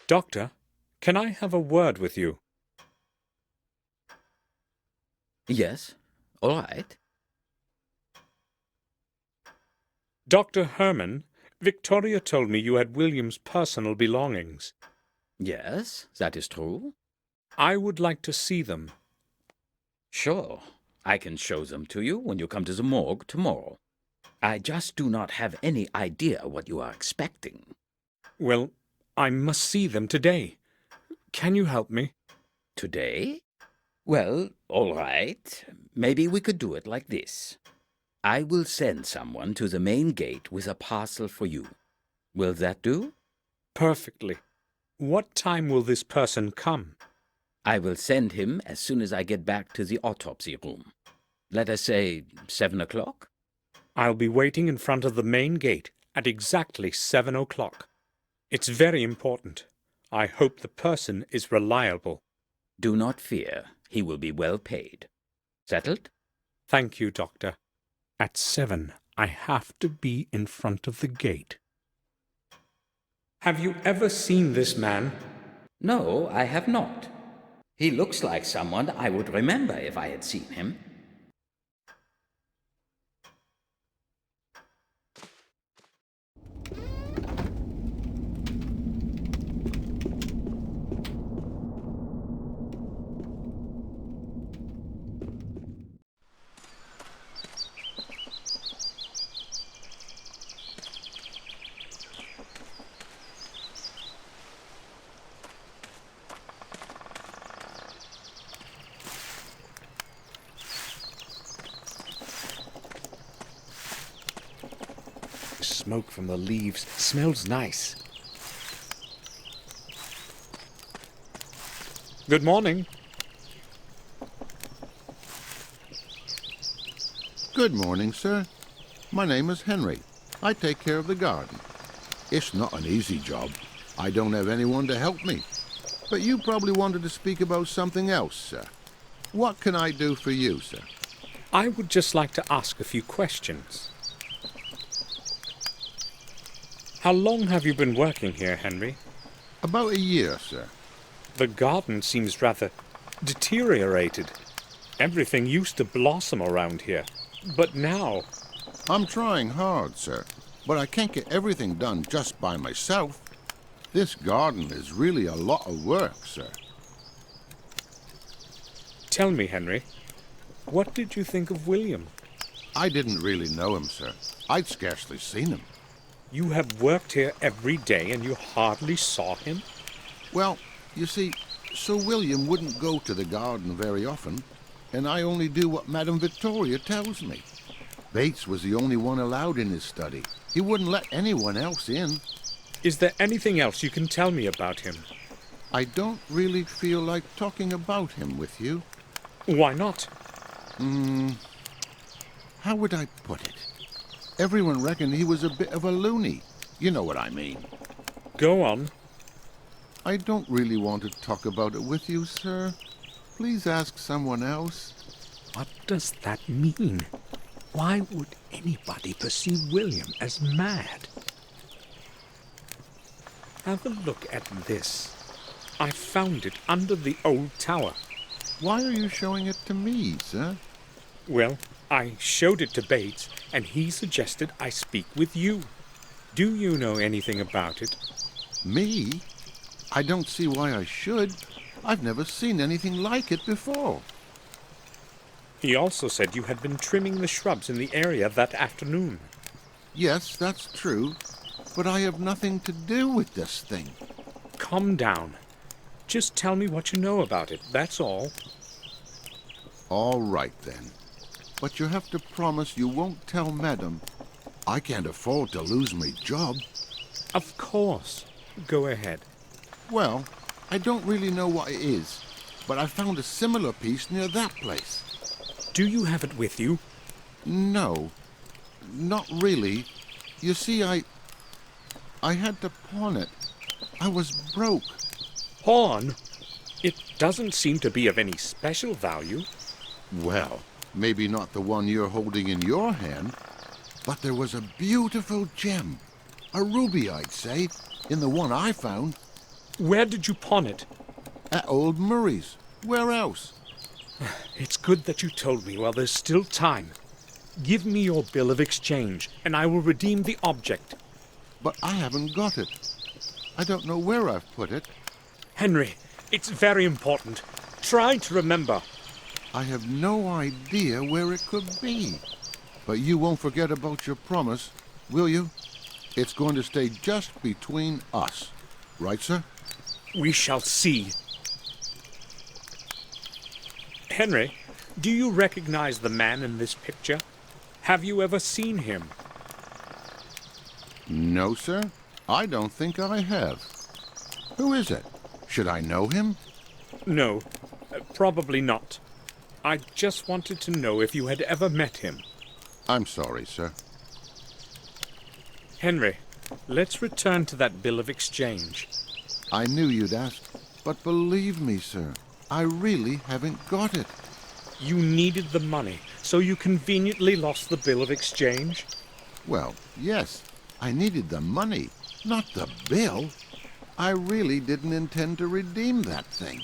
Doctor, can I have a word with you? Yes, all right. Dr. Herman, Victoria told me you had William's personal belongings. Yes, that is true. I would like to see them. Sure, I can show them to you when you come to the morgue tomorrow. I just do not have any idea what you are expecting. Well, I must see them today. Can you help me? Today? Well, all right. Maybe we could do it like this. I will send someone to the main gate with a parcel for you. Will that do? Perfectly. What time will this person come? I will send him as soon as I get back to the autopsy room. Let us say 7 o'clock? I'll be waiting in front of the main gate at exactly 7 o'clock. It's very important. I hope the person is reliable. Do not fear. He will be well paid. Settled? Thank you, Doctor. At 7, I have to be in front of the gate. Have you ever seen this man? No, I have not. He looks like someone I would remember if I had seen him. Smoke from the leaves smells nice. Good morning. Good morning, sir. My name is Henry. I take care of the garden. It's not an easy job. I don't have anyone to help me. But you probably wanted to speak about something else, sir. What can I do for you, sir? I would just like to ask a few questions. How long have you been working here, Henry? About a year, sir. The garden seems rather deteriorated. Everything used to blossom around here, but now... I'm trying hard, sir, but I can't get everything done just by myself. This garden is really a lot of work, sir. Tell me, Henry, what did you think of William? I didn't really know him, sir. I'd scarcely seen him. You have worked here every day and you hardly saw him? Well, you see, Sir William wouldn't go to the garden very often, and I only do what Madame Victoria tells me. Bates was the only one allowed in his study. He wouldn't let anyone else in. Is there anything else you can tell me about him? I don't really feel like talking about him with you. Why not? How would I put it? Everyone reckoned he was a bit of a loony. You know what I mean. Go on. I don't really want to talk about it with you, sir. Please ask someone else. What does that mean? Why would anybody perceive William as mad? Have a look at this. I found it under the old tower. Why are you showing it to me, sir? Well, I showed it to Bates, and he suggested I speak with you. Do you know anything about it? Me? I don't see why I should. I've never seen anything like it before. He also said you had been trimming the shrubs in the area that afternoon. Yes, that's true, but I have nothing to do with this thing. Calm down. Just tell me what you know about it, that's all. All right, then. But you have to promise you won't tell Madam. I can't afford to lose my job. Of course. Go ahead. Well, I don't really know what it is, but I found a similar piece near that place. Do you have it with you? No, not really. You see, I had to pawn it. I was broke. Pawn? It doesn't seem to be of any special value. Well, maybe not the one you're holding in your hand, but there was a beautiful gem, a ruby, I'd say, in the one I found. Where did you pawn it? At old Murray's. Where else? It's good that you told me while there's still time. Give me your bill of exchange, and I will redeem the object. But I haven't got it. I don't know where I've put it. Henry, it's very important. Try to remember. I have no idea where it could be. But you won't forget about your promise, will you? It's going to stay just between us. Right, sir? We shall see. Henry, do you recognize the man in this picture? Have you ever seen him? No, sir. I don't think I have. Who is it? Should I know him? No, probably not. I just wanted to know if you had ever met him. I'm sorry, sir. Henry, let's return to that bill of exchange. I knew you'd ask, but believe me, sir, I really haven't got it. You needed the money, so you conveniently lost the bill of exchange? Well, yes, I needed the money, not the bill. I really didn't intend to redeem that thing.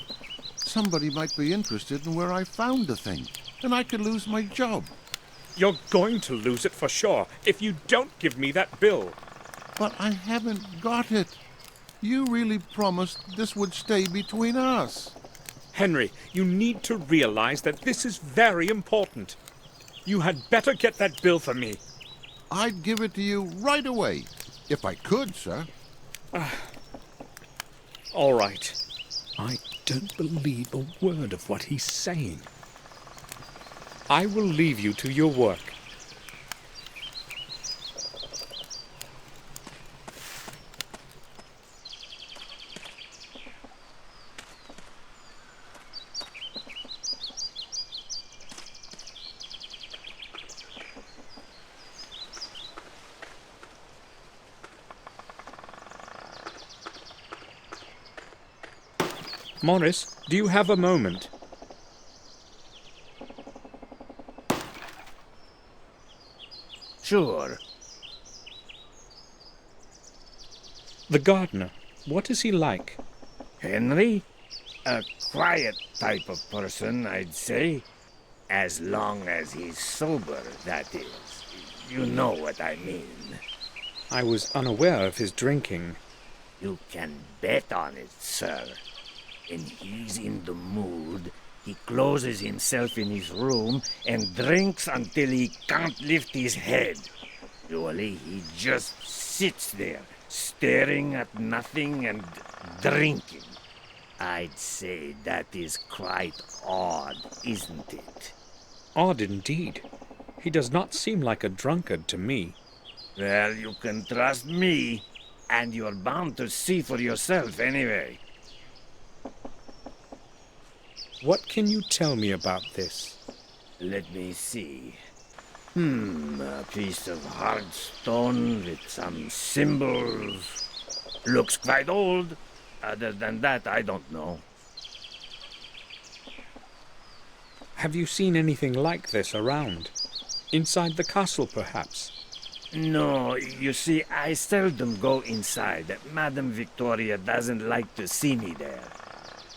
Somebody might be interested in where I found the thing, and I could lose my job. You're going to lose it for sure if you don't give me that bill. But I haven't got it. You really promised this would stay between us. Henry, you need to realize that this is very important. You had better get that bill for me. I'd give it to you right away, if I could, sir. All right. I don't believe a word of what he's saying. I will leave you to your work. Morris, do you have a moment? Sure. The gardener, what is he like? Henry? A quiet type of person, I'd say. As long as he's sober, that is. You know what I mean. I was unaware of his drinking. You can bet on it, sir. When he's in the mood, he closes himself in his room and drinks until he can't lift his head. Usually he just sits there, staring at nothing and drinking. I'd say that is quite odd, isn't it? Odd indeed. He does not seem like a drunkard to me. Well, you can trust me, and you're bound to see for yourself anyway. What can you tell me about this? Let me see. A piece of hard stone with some symbols. Looks quite old. Other than that, I don't know. Have you seen anything like this around? Inside the castle, perhaps? No, you see, I seldom go inside. Madame Victoria doesn't like to see me there.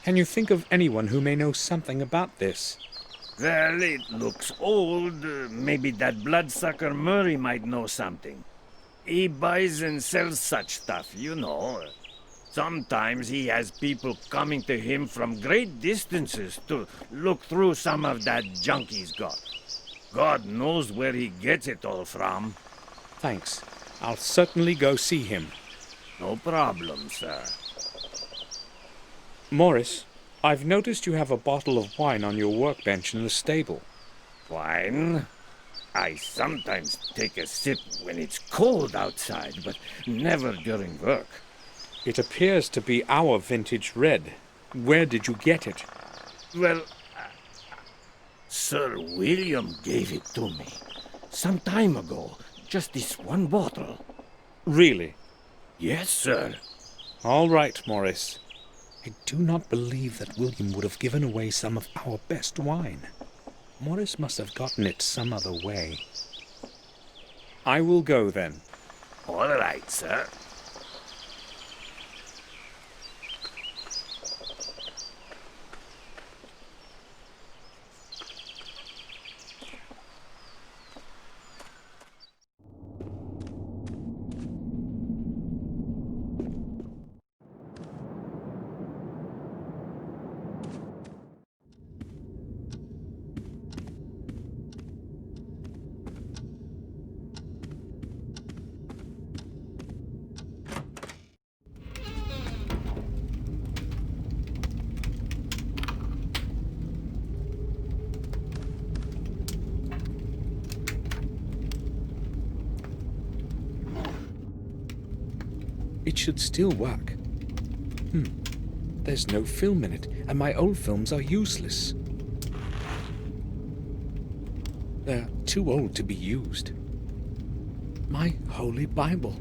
Can you think of anyone who may know something about this? Well, it looks old. Maybe that bloodsucker Murray might know something. He buys and sells such stuff, you know. Sometimes he has people coming to him from great distances to look through some of that junk he's got. God knows where he gets it all from. Thanks. I'll certainly go see him. No problem, sir. Morris, I've noticed you have a bottle of wine on your workbench in the stable. Wine? I sometimes take a sip when it's cold outside, but never during work. It appears to be our vintage red. Where did you get it? Well, Sir William gave it to me some time ago. Just this one bottle. Really? Yes, sir. All right, Morris. I do not believe that William would have given away some of our best wine. Morris must have gotten it some other way. I will go then. All right, sir. It should still work. There's no film in it, and my old films are useless. They're too old to be used. My holy Bible.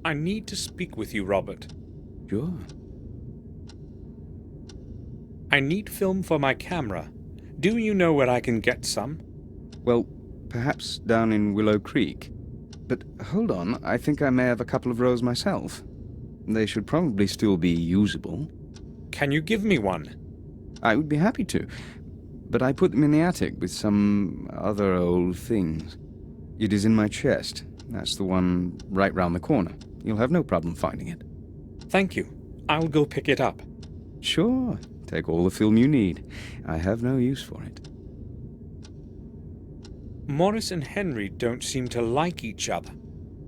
I need to speak with you, Robert. Sure. I need film for my camera. Do you know where I can get some? Well, perhaps down in Willow Creek. But hold on, I think I may have a couple of rolls myself. They should probably still be usable. Can you give me one? I would be happy to, but I put them in the attic with some other old things. It is in my chest. That's the one right round the corner. You'll have no problem finding it. Thank you. I'll go pick it up. Sure. Take all the film you need. I have no use for it. Morris and Henry don't seem to like each other.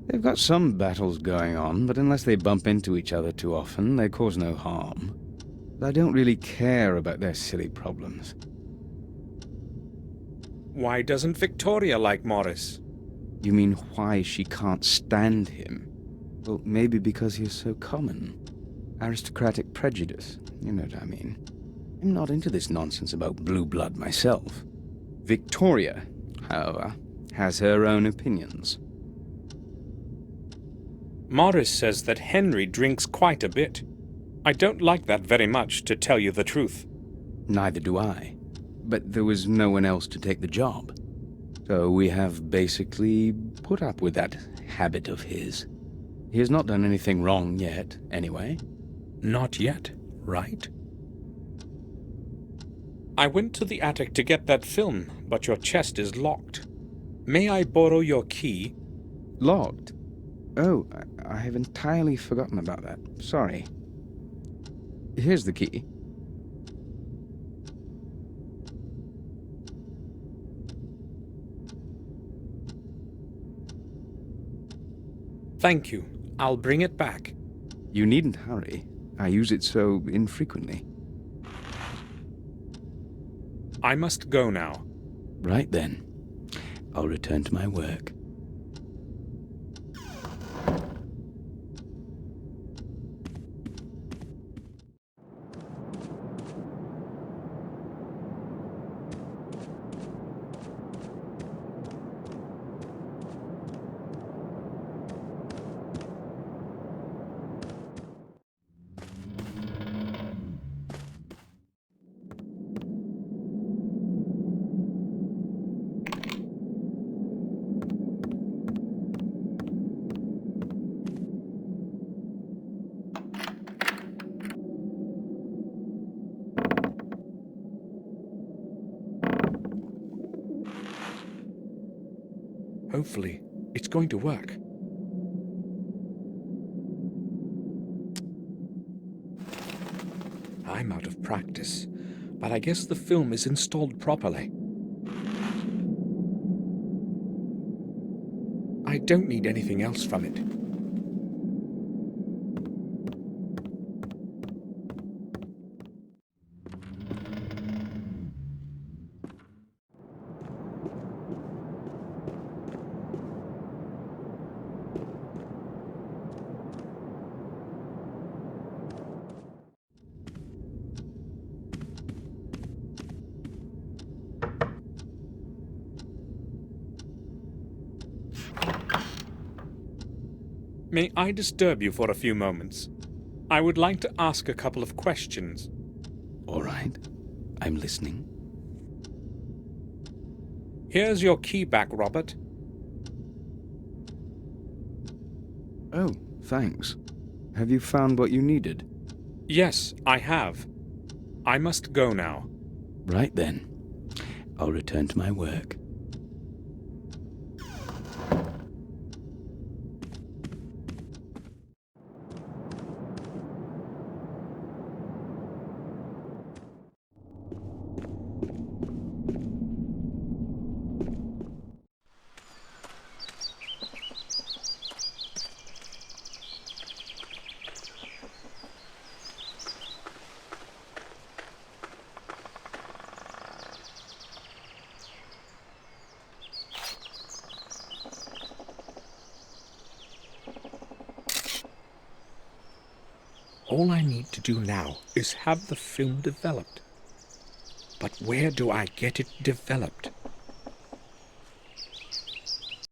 They've got some battles going on, but unless they bump into each other too often, they cause no harm. But I don't really care about their silly problems. Why doesn't Victoria like Morris? You mean why she can't stand him? Well, maybe because he's so common. Aristocratic prejudice, you know what I mean. I'm not into this nonsense about blue blood myself. Victoria, however, has her own opinions. Morris says that Henry drinks quite a bit. I don't like that very much, to tell you the truth. Neither do I. But there was no one else to take the job. So we have basically put up with that habit of his. He has not done anything wrong yet, anyway. Not yet, right? I went to the attic to get that film, but your chest is locked. May I borrow your key? Locked? Oh, I have entirely forgotten about that. Sorry. Here's the key. Thank you. I'll bring it back. You needn't hurry. I use it so infrequently. I must go now. Right then. I'll return to my work. Hopefully, it's going to work. I'm out of practice, but I guess the film is installed properly. I don't need anything else from it. May I disturb you for a few moments? I would like to ask a couple of questions. All right. I'm listening. Here's your key back, Robert. Oh, thanks. Have you found what you needed? Yes, I have. I must go now. Right then. I'll return to my work. All I need to do now is have the film developed. But where do I get it developed?